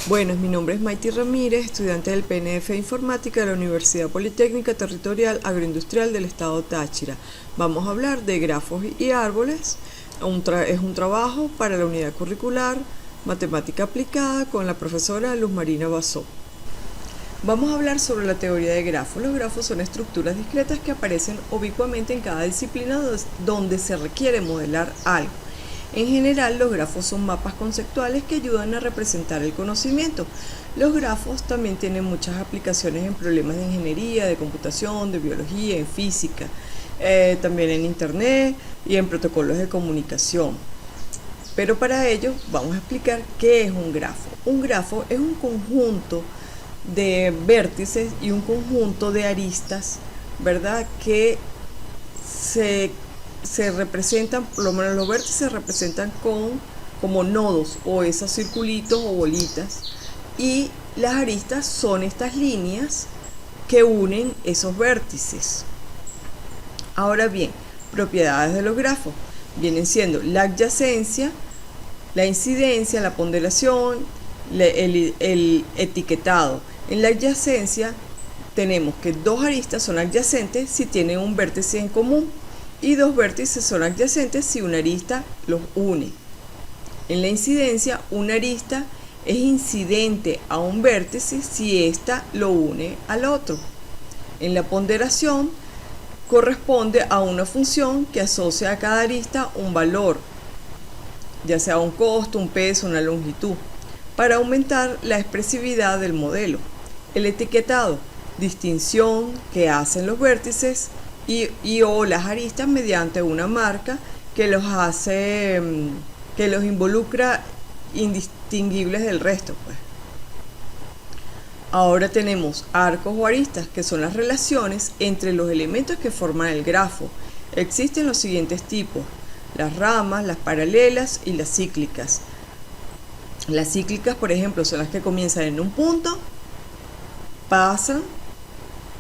Buenas, mi nombre es Maiti Ramírez, estudiante del PNF de Informática de la Universidad Politécnica Territorial Agroindustrial del Estado Táchira. Vamos a hablar de grafos y árboles. Es un trabajo para la unidad curricular Matemática Aplicada con la profesora Luz Marina Basó. Vamos a hablar sobre la teoría de grafos. Los grafos son estructuras discretas que aparecen ubicuamente en cada disciplina donde se requiere modelar algo. En general, los grafos son mapas conceptuales que ayudan a representar el conocimiento. Los grafos también tienen muchas aplicaciones en problemas de ingeniería, de computación, de biología, en física, también en internet y en protocolos de comunicación. Pero para ello vamos a explicar qué es un grafo. Un grafo es un conjunto de vértices y un conjunto de aristas, ¿verdad?, que se representan, por lo menos los vértices se representan como nodos o esos circulitos o bolitas, y las aristas son estas líneas que unen esos vértices. Ahora bien, propiedades de los grafos vienen siendo la adyacencia, la incidencia, la ponderación, el etiquetado. En la adyacencia tenemos que dos aristas son adyacentes si tienen un vértice en común, y dos vértices son adyacentes si una arista los une. En la incidencia, una arista es incidente a un vértice si ésta lo une al otro. En la ponderación, corresponde a una función que asocia a cada arista un valor, ya sea un costo, un peso, una longitud, para aumentar la expresividad del modelo. El etiquetado, distinción que hacen los vértices o las aristas mediante una marca que los involucra indistinguibles del resto, pues. Ahora tenemos arcos o aristas, que son las relaciones entre los elementos que forman el grafo. Existen los siguientes tipos: las ramas, las paralelas y las cíclicas. Las cíclicas, por ejemplo, son las que comienzan en un punto, pasan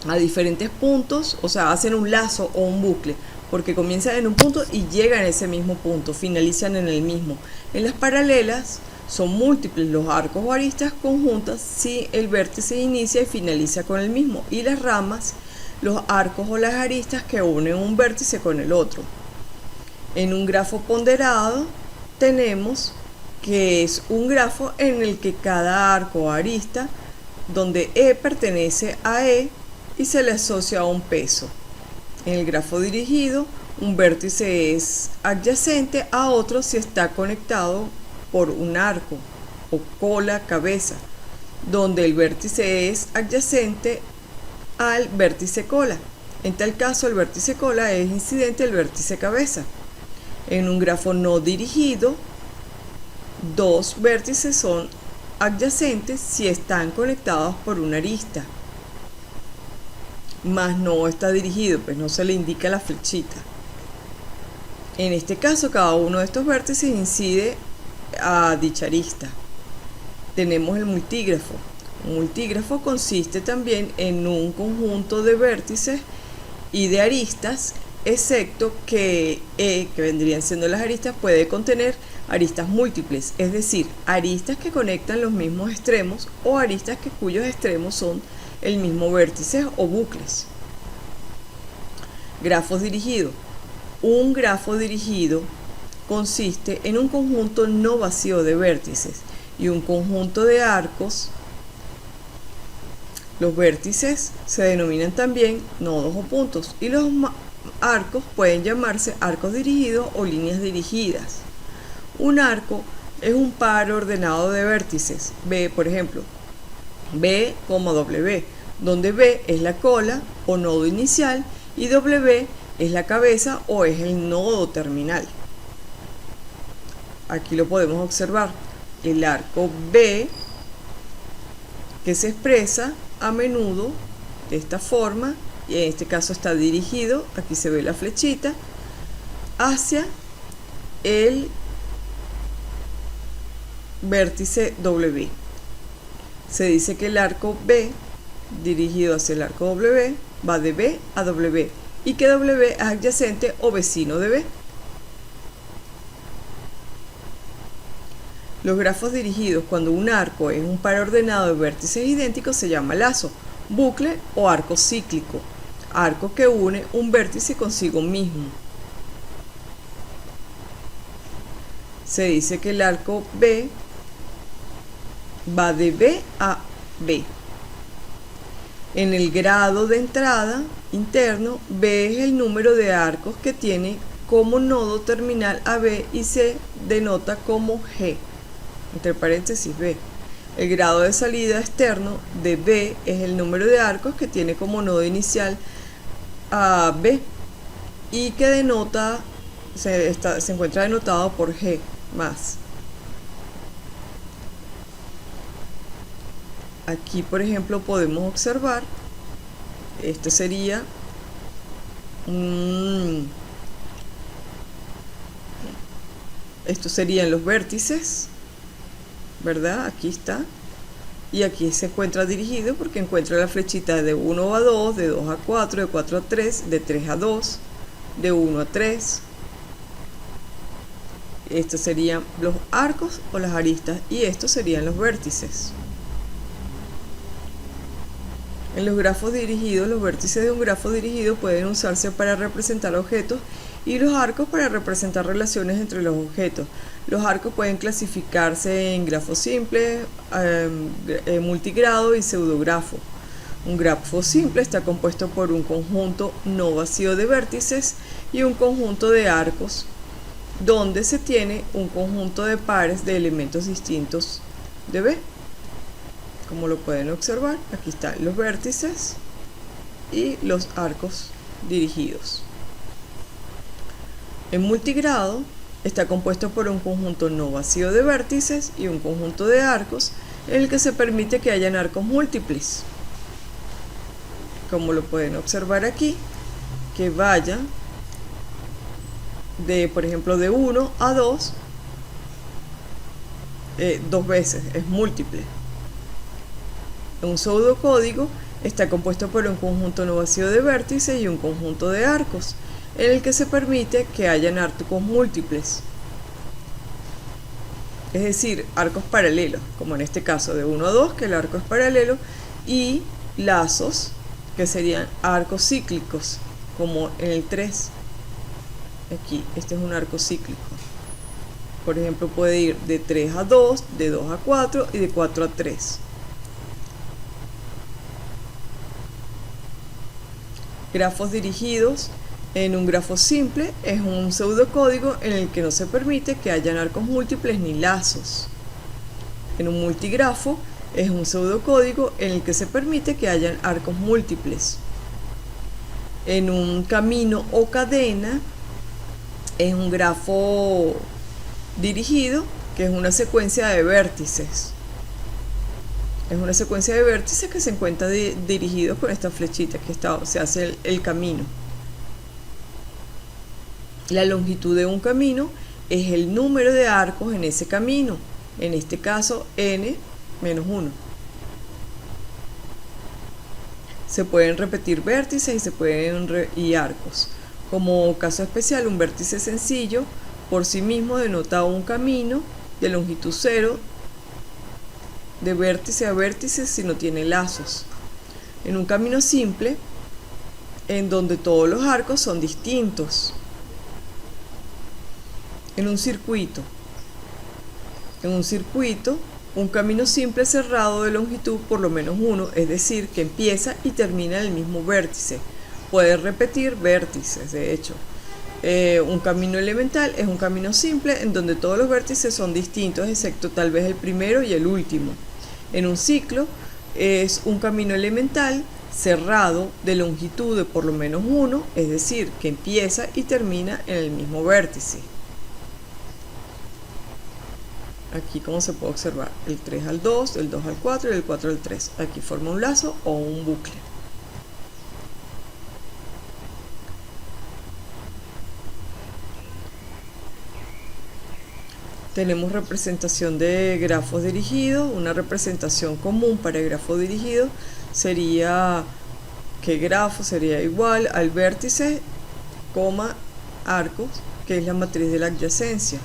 a diferentes puntos, o sea, hacen un lazo o un bucle, porque comienzan en un punto y llegan a ese mismo punto, finalizan en el mismo. En las paralelas son múltiples los arcos o aristas conjuntas si el vértice inicia y finaliza con el mismo, y las ramas, los arcos o las aristas que unen un vértice con el otro. En un grafo ponderado tenemos que es un grafo en el que cada arco o arista, donde E pertenece a E, y se le asocia a un peso. En el grafo dirigido, un vértice es adyacente a otro si está conectado por un arco o cola, cabeza, donde el vértice es adyacente al vértice cola. En tal caso, el vértice cola es incidente al vértice cabeza. En un grafo no dirigido, dos vértices son adyacentes si están conectados por una arista, más no está dirigido, pues no se le indica la flechita. En este caso, cada uno de estos vértices incide a dicha arista. Tenemos el multígrafo. Un multígrafo consiste también en un conjunto de vértices y de aristas, excepto que E, que vendrían siendo las aristas, puede contener aristas múltiples, es decir, aristas que conectan los mismos extremos o aristas cuyos extremos son el mismo vértice o bucles. Grafos dirigidos. Un grafo dirigido consiste en un conjunto no vacío de vértices y un conjunto de arcos. Los vértices se denominan también nodos o puntos, y los arcos pueden llamarse arcos dirigidos o líneas dirigidas. Un arco es un par ordenado de vértices, B, por ejemplo, B, W, donde B es la cola o nodo inicial y W es la cabeza o es el nodo terminal. Aquí lo podemos observar, el arco B, que se expresa a menudo de esta forma, y en este caso está dirigido, aquí se ve la flechita, hacia el vértice W. Se dice que el arco B dirigido hacia el arco W va de B a W y que W es adyacente o vecino de B. Los grafos dirigidos cuando un arco es un par ordenado de vértices idénticos se llama lazo, bucle o arco cíclico, arco que une un vértice consigo mismo. Se dice que el arco B va de B a B. En el grado de entrada interno, B es el número de arcos que tiene como nodo terminal a B y se denota como G, entre paréntesis B. El grado de salida externo de B es el número de arcos que tiene como nodo inicial a B y que denota, se encuentra denotado por G más. Aquí, por ejemplo, podemos observar, este sería estos serían los vértices, ¿verdad? Aquí está. Y aquí se encuentra dirigido porque encuentra la flechita de 1 a 2, de 2 a 4, de 4 a 3, de 3 a 2, de 1 a 3. Estos serían los arcos o las aristas y estos serían los vértices. En los grafos dirigidos, los vértices de un grafo dirigido pueden usarse para representar objetos y los arcos para representar relaciones entre los objetos. Los arcos pueden clasificarse en grafo simple, multigrado y pseudografo. Un grafo simple está compuesto por un conjunto no vacío de vértices y un conjunto de arcos, donde se tiene un conjunto de pares de elementos distintos de B. Como lo pueden observar, aquí están los vértices y los arcos dirigidos. En multigrado está compuesto por un conjunto no vacío de vértices y un conjunto de arcos en el que se permite que hayan arcos múltiples. Como lo pueden observar aquí, que vaya de, por ejemplo, de 1 a 2, dos veces, es múltiple. Un pseudocódigo está compuesto por un conjunto no vacío de vértices y un conjunto de arcos, en el que se permite que hayan arcos múltiples. Es decir, arcos paralelos, como en este caso de 1 a 2, que el arco es paralelo, y lazos, que serían arcos cíclicos, como en el 3. Aquí, este es un arco cíclico. Por ejemplo, puede ir de 3 a 2, de 2 a 4 y de 4 a 3. Grafos dirigidos. En un grafo simple es un pseudocódigo en el que no se permite que hayan arcos múltiples ni lazos. En un multigrafo es un pseudocódigo en el que se permite que hayan arcos múltiples. En un camino o cadena es un grafo dirigido, que es una secuencia de vértices. Es una secuencia de vértices que se encuentra dirigido con esta flechita que se hace el camino. La longitud de un camino es el número de arcos en ese camino, en este caso n-1. Se pueden repetir vértices y arcos. Como caso especial, un vértice sencillo por sí mismo denota un camino de longitud 0 de vértice a vértice si no tiene lazos. En un camino simple, en donde todos los arcos son distintos. En un circuito, un camino simple cerrado de longitud por lo menos 1, es decir, que empieza y termina en el mismo vértice. Puede repetir vértices, de hecho. Un camino elemental es un camino simple en donde todos los vértices son distintos, excepto tal vez el primero y el último. En un ciclo es un camino elemental cerrado de longitud de por lo menos 1, es decir, que empieza y termina en el mismo vértice. Aquí, como se puede observar, el 3 al 2, el 2 al 4 y el 4 al 3. Aquí forma un lazo o un bucle. Tenemos representación de grafos dirigidos. Una representación común para el grafo dirigido sería que grafo sería igual al vértice, arcos, que es la matriz de la adyacencia.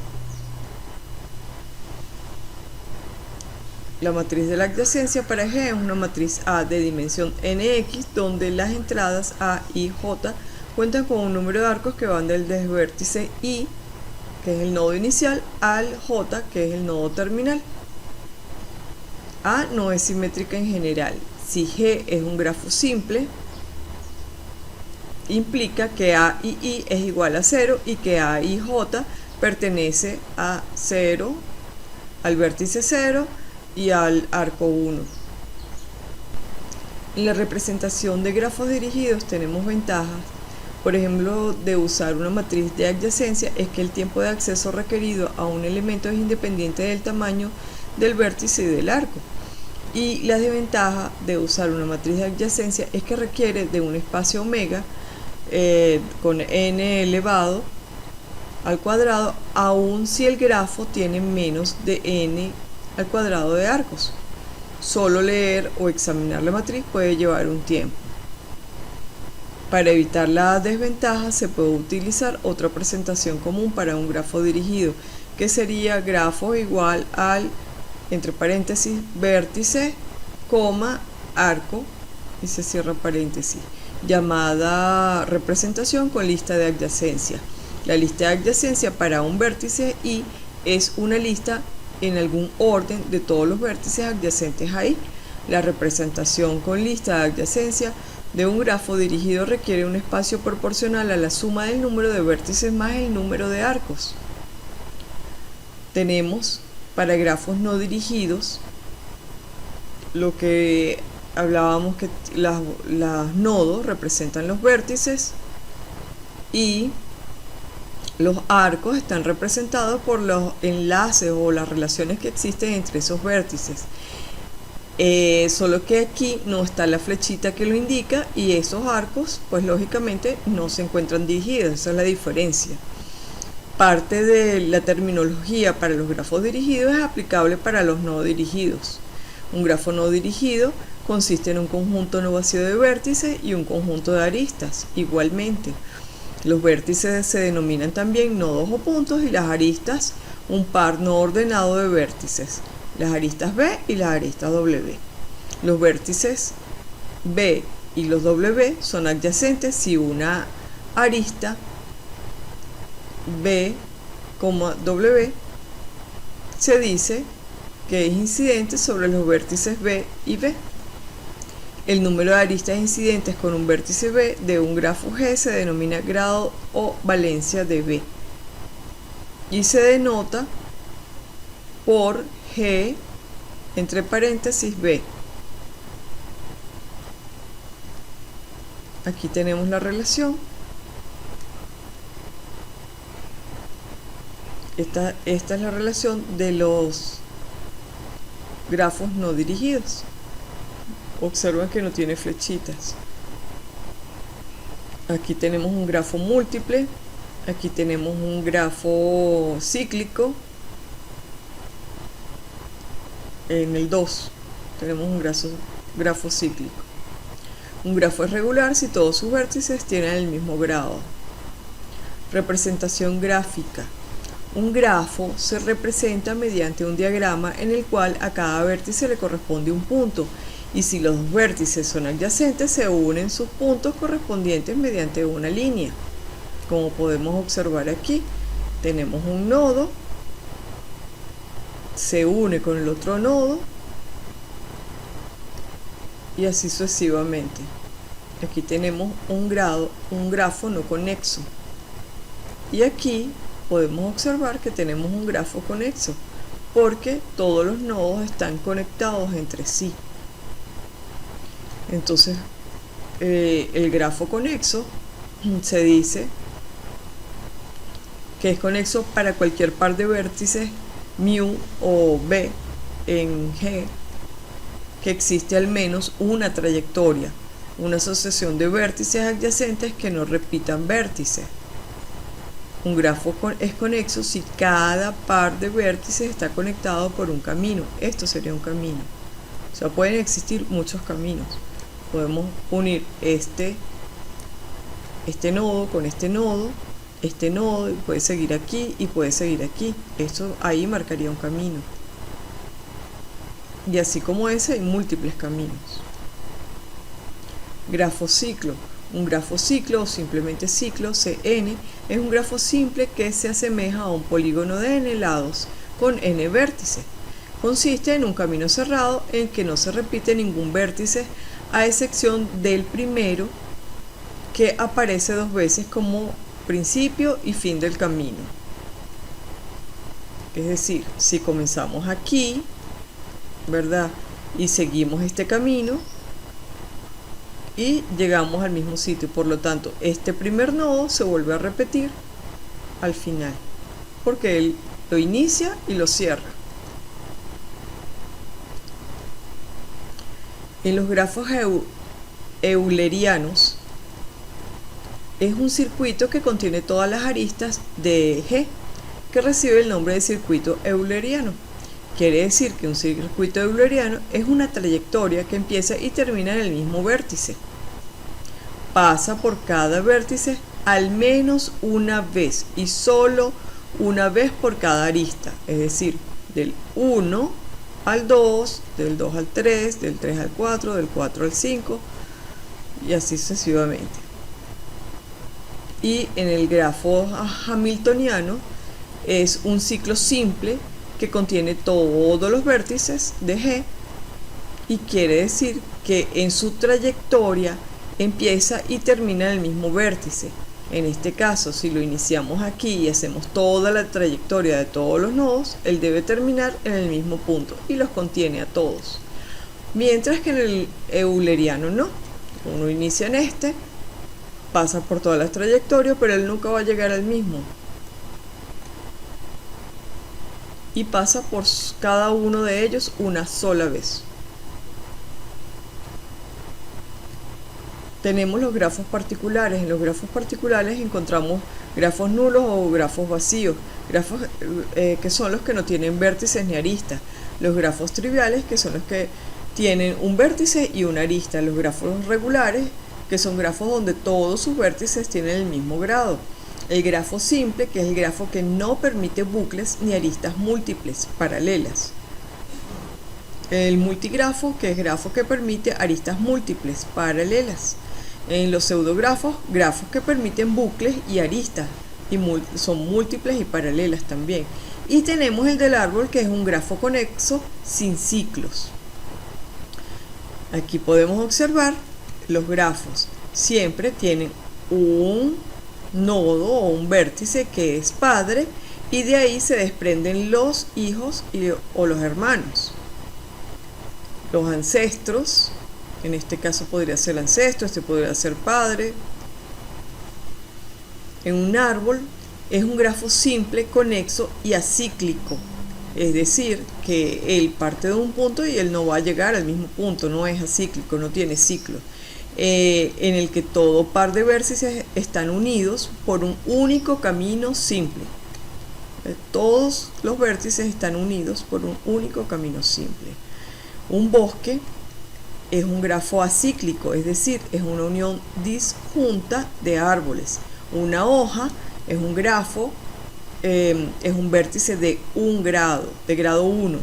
La matriz de la adyacencia para G es una matriz A de dimensión nx, donde las entradas A y J cuentan con un número de arcos que van del vértice I, que es el nodo inicial, al J, que es el nodo terminal. A no es simétrica en general. Si G es un grafo simple, implica que A y I es igual a 0 y que A y J pertenece a 0, al vértice 0 y al arco 1. En la representación de grafos dirigidos tenemos ventajas. Por ejemplo, de usar una matriz de adyacencia es que el tiempo de acceso requerido a un elemento es independiente del tamaño del vértice y del arco. Y la desventaja de usar una matriz de adyacencia es que requiere de un espacio omega con n elevado al cuadrado, aun si el grafo tiene menos de n al cuadrado de arcos. Solo leer o examinar la matriz puede llevar un tiempo. Para evitar la desventaja se puede utilizar otra presentación común para un grafo dirigido, que sería grafo igual al, entre paréntesis, vértice, coma, arco, y se cierra paréntesis, llamada representación con lista de adyacencia. La lista de adyacencia para un vértice I es una lista en algún orden de todos los vértices adyacentes a I. La representación con lista de adyacencia de un grafo dirigido requiere un espacio proporcional a la suma del número de vértices más el número de arcos. Tenemos para grafos no dirigidos lo que hablábamos, que las nodos representan los vértices y los arcos están representados por los enlaces o las relaciones que existen entre esos vértices. Solo que aquí no está la flechita que lo indica y esos arcos pues lógicamente no se encuentran dirigidos. Esa es la diferencia. Parte de la terminología para los grafos dirigidos es aplicable para los no dirigidos. Un grafo no dirigido consiste en un conjunto no vacío de vértices y un conjunto de aristas. Igualmente, los vértices se denominan también nodos o puntos y las aristas un par no ordenado de vértices, las aristas B y las aristas W. Los vértices B y los W son adyacentes si una arista B, W se dice que es incidente sobre los vértices B y B. El número de aristas incidentes con un vértice B de un grafo G se denomina grado o valencia de B y se denota por G entre paréntesis B. Aquí tenemos la relación. Esta es la relación de los grafos no dirigidos. Observan que no tiene flechitas. Aquí tenemos un grafo múltiple, aquí tenemos un grafo cíclico. En el 2 tenemos un grafo cíclico. Un grafo es regular si todos sus vértices tienen el mismo grado. Representación gráfica. Un grafo se representa mediante un diagrama en el cual a cada vértice le corresponde un punto, y si los dos vértices son adyacentes se unen sus puntos correspondientes mediante una línea. Como podemos observar aquí, tenemos un nodo, se une con el otro nodo y así sucesivamente. Aquí tenemos un grafo no conexo, y aquí podemos observar que tenemos un grafo conexo porque todos los nodos están conectados entre sí. Entonces el grafo conexo se dice que es conexo para cualquier par de vértices mu o b en G que existe al menos una trayectoria, una asociación de vértices adyacentes que no repitan vértices. Un grafo es conexo si cada par de vértices está conectado por un camino. Esto sería un camino. O sea, pueden existir muchos caminos. Podemos unir este nodo con este nodo, y puede seguir aquí y puede seguir aquí. Esto ahí marcaría un camino. y así como ese hay múltiples caminos. Grafo ciclo. Un grafo ciclo o simplemente ciclo, CN, es un grafo simple que se asemeja a un polígono de n lados con n vértices. Consiste en un camino cerrado en que no se repite ningún vértice a excepción del primero, que aparece dos veces como principio y fin del camino. Es decir, si comenzamos aquí, ¿verdad? Y seguimos este camino y llegamos al mismo sitio, por lo tanto este primer nodo se vuelve a repetir al final porque él lo inicia y lo cierra. En los grafos eulerianos es un circuito que contiene todas las aristas de G, que recibe el nombre de circuito euleriano. Quiere decir que un circuito euleriano es una trayectoria que empieza y termina en el mismo vértice. Pasa por cada vértice al menos una vez y solo una vez por cada arista, es decir, del 1 al 2, del 2 al 3, del 3 al 4, del 4 al 5 y así sucesivamente. Y en el grafo hamiltoniano es un ciclo simple que contiene todos los vértices de G y quiere decir que en su trayectoria empieza y termina en el mismo vértice. En este caso, si lo iniciamos aquí y hacemos toda la trayectoria de todos los nodos, él debe terminar en el mismo punto y los contiene a todos. Mientras que en el euleriano no. Uno inicia en este, pasa por todas las trayectorias, pero él nunca va a llegar al mismo. Y pasa por cada uno de ellos una sola vez. Tenemos los grafos particulares. En los grafos particulares encontramos grafos nulos o grafos vacíos, grafos que son los que no tienen vértices ni aristas, los grafos triviales, que son los que tienen un vértice y una arista, los grafos regulares, que son grafos donde todos sus vértices tienen el mismo grado, el grafo simple, que es el grafo que no permite bucles ni aristas múltiples, paralelas, el multigrafo, que es grafo que permite aristas múltiples, paralelas. En los pseudografos, grafos que permiten bucles y aristas, y son múltiples y paralelas también. Y tenemos el del árbol, que es un grafo conexo sin ciclos. Aquí podemos observar los grafos. Siempre tienen un nodo o un vértice que es padre, y de ahí se desprenden los hijos o los hermanos. Los ancestros, en este caso podría ser el ancestro, este podría ser padre. En un árbol es un grafo simple, conexo y acíclico, es decir, que él parte de un punto y él no va a llegar al mismo punto, no es acíclico, no tiene ciclo, en el que todo par de vértices están unidos por un único camino simple. Todos los vértices están unidos por un único camino simple. Un bosque es un grafo acíclico, es decir, es una unión disjunta de árboles. Una hoja es un grafo, es un vértice de un grado, de grado 1.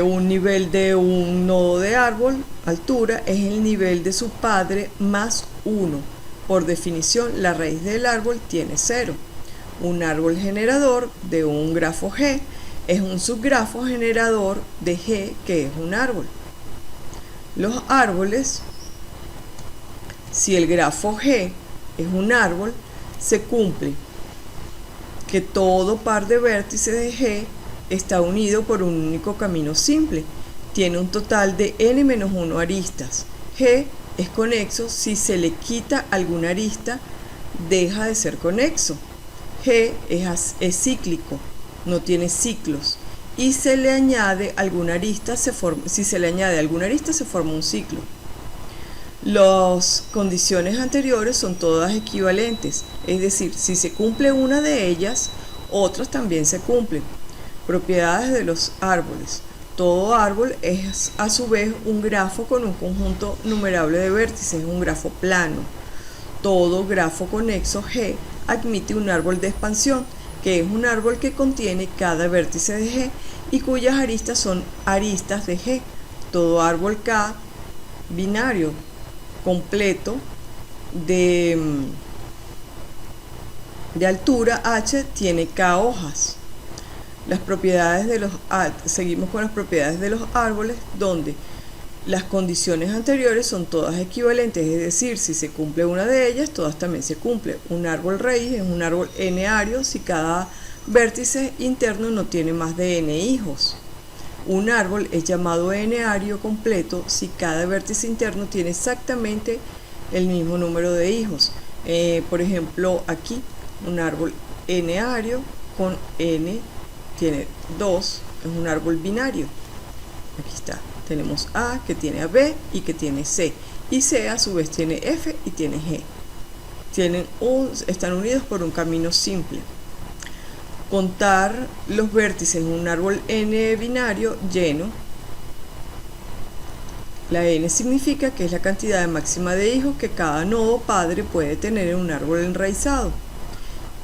Un nivel de un nodo de árbol, altura, es el nivel de su padre más 1. Por definición, la raíz del árbol tiene 0. Un árbol generador de un grafo G es un subgrafo generador de G, que es un árbol. Los árboles, si el grafo G es un árbol, se cumple que todo par de vértices de G está unido por un único camino simple. Tiene un total de n-1 aristas. G es conexo si se le quita alguna arista, deja de ser conexo. G es cíclico, no tiene ciclos. Y se le añade alguna arista, si se le añade alguna arista se forma un ciclo. Las condiciones anteriores son todas equivalentes, es decir, si se cumple una de ellas, otras también se cumplen. Propiedades de los árboles. Todo árbol es a su vez un grafo con un conjunto numerable de vértices, un grafo plano. Todo grafo conexo G admite un árbol de expansión, que es un árbol que contiene cada vértice de G y cuyas aristas son aristas de G. Todo árbol K binario completo de altura h tiene K hojas. Las propiedades de los seguimos con las propiedades de los árboles, donde las condiciones anteriores son todas equivalentes, es decir, si se cumple una de ellas, todas también se cumple. Un árbol raíz es un árbol n-ario si cada vértice interno no tiene más de n hijos. Un árbol es llamado n-ario completo si cada vértice interno tiene exactamente el mismo número de hijos. Por ejemplo, aquí un árbol n-ario con n tiene 2, es un árbol binario. Aquí está, tenemos A que tiene a B y que tiene C, y C a su vez tiene F y tiene G. Están unidos por un camino simple. Contar los vértices en un árbol n binario lleno. La n significa que es la cantidad máxima de hijos que cada nodo padre puede tener en un árbol enraizado.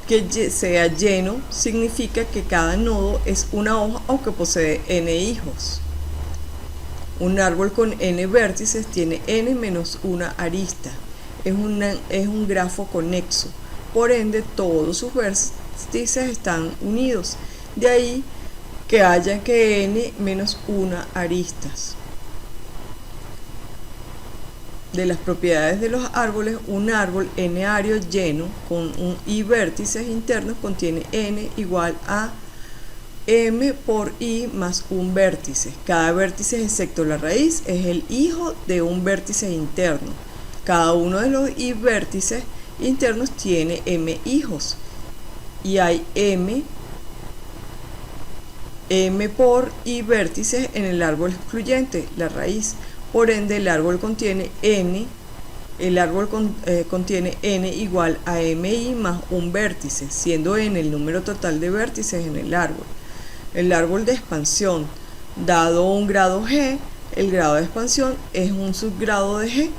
Que sea lleno significa que cada nodo es una hoja o que posee n hijos. Un árbol con n vértices tiene n menos una arista. Es un grafo conexo. Por ende, todos sus vértices están unidos. De ahí que haya que n menos una aristas. De las propiedades de los árboles, un árbol n-ario lleno con un i vértices internos contiene n igual a m por i más un vértice. Cada vértice excepto la raíz es el hijo de un vértice interno. Cada uno de los i vértices internos tiene m hijos y hay m por i vértices en el árbol excluyente, la raíz. Por ende, el árbol contiene n igual a mi más un vértice, siendo n el número total de vértices en el árbol. El árbol de expansión, dado un grado G, el grado de expansión es un subgrado de G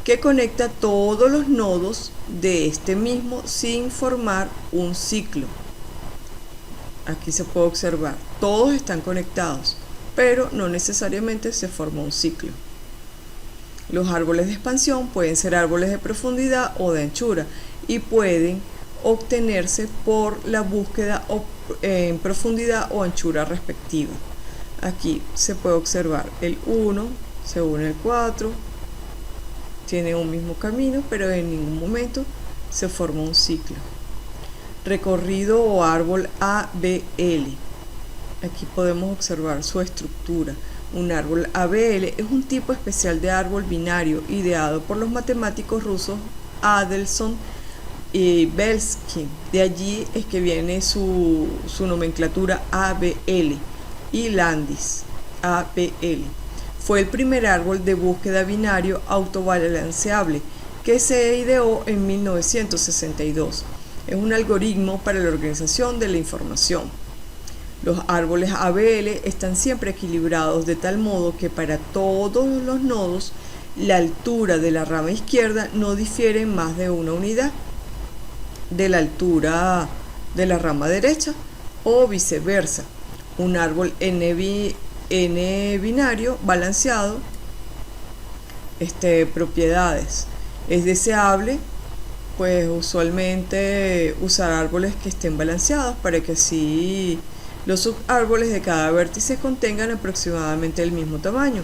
que conecta todos los nodos de este mismo sin formar un ciclo. Aquí se puede observar, todos están conectados, pero no necesariamente se forma un ciclo. Los árboles de expansión pueden ser árboles de profundidad o de anchura y pueden obtenerse por la búsqueda en profundidad o anchura respectiva. Aquí se puede observar el 1 se une el 4, tiene un mismo camino, pero en ningún momento se forma un ciclo. Recorrido o árbol ABL. Aquí podemos observar su estructura. Un árbol ABL es un tipo especial de árbol binario ideado por los matemáticos rusos Adelson y Belsky. De allí es que viene su nomenclatura ABL y Landis ABL. Fue el primer árbol de búsqueda binario autobalanceable que se ideó en 1962. Es un algoritmo para la organización de la información. Los árboles ABL están siempre equilibrados de tal modo que para todos los nodos la altura de la rama izquierda no difiere en más de una unidad de la altura de la rama derecha o viceversa. Un árbol n binario balanceado, propiedades. Es deseable pues usualmente usar árboles que estén balanceados para que así los subárboles de cada vértice contengan aproximadamente el mismo tamaño.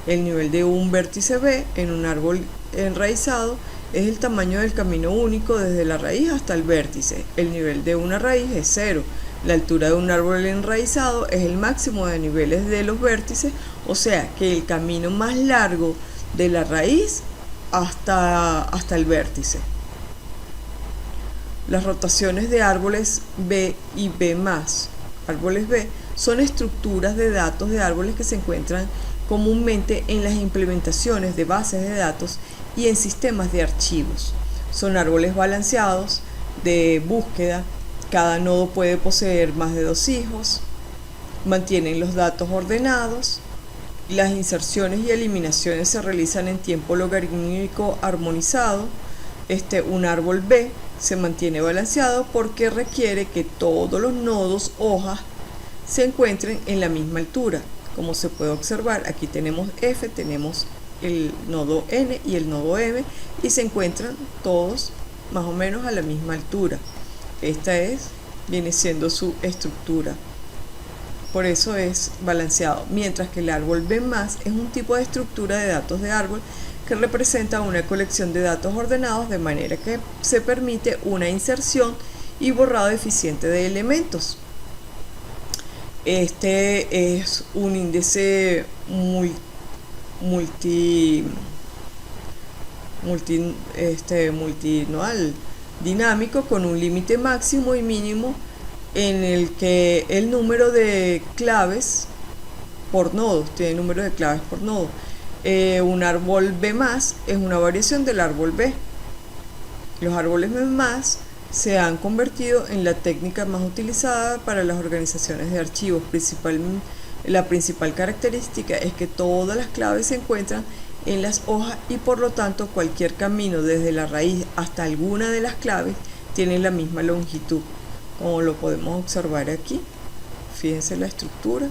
El nivel de un vértice B en un árbol enraizado es el tamaño del camino único desde la raíz hasta el vértice. El nivel de una raíz es 0. La altura de un árbol enraizado es el máximo de niveles de los vértices, o sea que el camino más largo de la raíz hasta el vértice. Las rotaciones de árboles B y B+, árboles B, son estructuras de datos de árboles que se encuentran comúnmente en las implementaciones de bases de datos y en sistemas de archivos. Son árboles balanceados de búsqueda. Cada nodo puede poseer más de 2 hijos. Mantienen los datos ordenados. Las inserciones y eliminaciones se realizan en tiempo logarítmico armonizado. Un árbol B se mantiene balanceado porque requiere que todos los nodos hojas se encuentren en la misma altura. Como se puede observar, aquí tenemos F, tenemos el nodo N y el nodo M, y se encuentran todos más o menos a la misma altura. Esta viene siendo su estructura. Por eso es balanceado, mientras que el árbol B+ es un tipo de estructura de datos de árbol que representa una colección de datos ordenados de manera que se permite una inserción y borrado eficiente de elementos. Este es un índice multinodal dinámico con un límite máximo y mínimo en el que el número de claves por nodo, tiene número de claves por nodo. Un árbol B+ es una variación del árbol B. Los árboles B+ se han convertido en la técnica más utilizada para las organizaciones de archivos. La principal característica es que todas las claves se encuentran en las hojas y por lo tanto cualquier camino desde la raíz hasta alguna de las claves tiene la misma longitud, como lo podemos observar aquí. Fíjense la estructura.